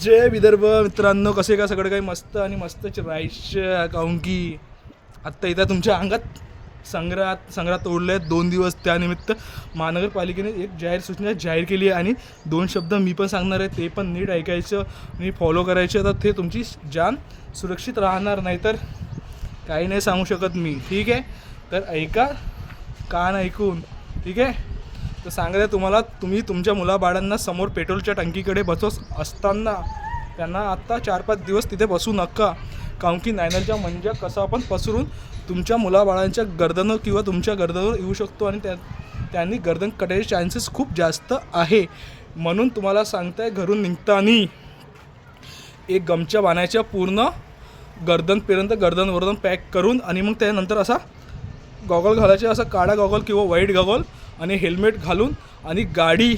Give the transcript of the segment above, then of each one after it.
जय विदर्भ मित्रांनो, कसे का सगळं काही मस्त आणि मस्तच राहायचं. काहून की आत्ता इथं तुमच्या अंगात संग्रहात तोडले आहेत 2 दिवस. त्यानिमित्त महानगरपालिकेने एक जाहीर सूचना जाहीर केली आहे आणि 2 शब्द मी पण सांगणार आहे, ते पण नीट ऐकायचं आणि फॉलो करायचं. तर ते तुमची जान सुरक्षित राहणार, नाही तर काही नाही सांगू शकत मी. ठीक आहे, तर ऐका कान ऐकून. ठीक आहे, तर सांगायचं तुम्हाला, तुम्ही तुमच्या मुलाबाळांना समोर पेट्रोलच्या टंकीकडे बसवत असताना त्यांना आत्ता 4-5 दिवस तिथे बसू नका. काहून की नायनलच्या मंजा कसा पण पसरून तुमच्या मुलाबाळांच्या गर्दन किंवा तुमच्या गर्दनवर येऊ शकतो आणि त्यांनी गर्दन कटायचे चान्सेस खूप जास्त आहे. म्हणून तुम्हाला सांगताय, घरून निघताना एक गमछा बांधायच्या पूर्ण गर्दनपर्यंत, गर्दन पॅक करून, आणि मग त्यानंतर असा गॉगल घालायचे, असा काळा गॉगल किंवा व्हाईट गॉगल आणि हेल्मेट घालून, आणि गाडी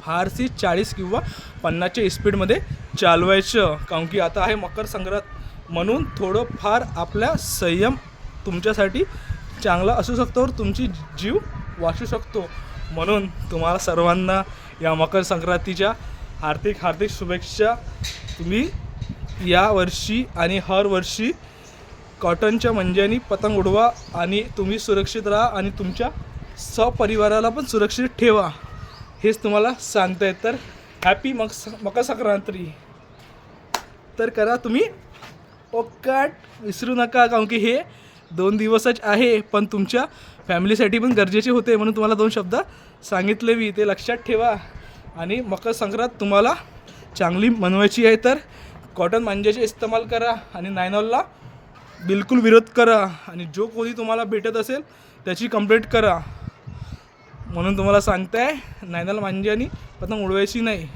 फारशी 40 किंवा 50च्या स्पीडमध्ये चालवायचं. काहून की आता आहे मकर संक्रांत, म्हणून थोडंफार आपला संयम तुमच्यासाठी चांगला असू शकतो, तुमची जीव वाचू शकतो. म्हणून तुम्हाला सर्वांना या मकर संक्रांतीच्या हार्दिक शुभेच्छा. तुम्ही यावर्षी आणि हर वर्षी कॉटनच्या मंज्यानी पतंग उडवा आणि तुम्ही सुरक्षित राहा आणि तुमच्या सपरिवाराला पण सुरक्षित ठेवा, हेच तुम्हाला सांगताय. तर हॅपी मकर संक्रांती तर करा तुम्ही. ओकाट विसरू नका, काहून की हे 2 दिवसच आहे, पण तुमच्या फॅमिलीसाठी पण गरजेचे होते, म्हणून तुम्हाला 2 शब्द सांगितले मी, ते लक्षात ठेवा. आणि मकर संक्रांत तुम्हाला चांगली मनवायची आहे, तर कॉटन मांजाचे इस्तेमाल करा आणि नायनॉलला बिलकुल विरोध करा, आणि जो कोणी तुम्हाला भेटत असेल त्याची कंप्लेंट करा. म्हणून तुम्हाला सांगताय, नायनॉल मांजानी पतंग उडवायची नाही.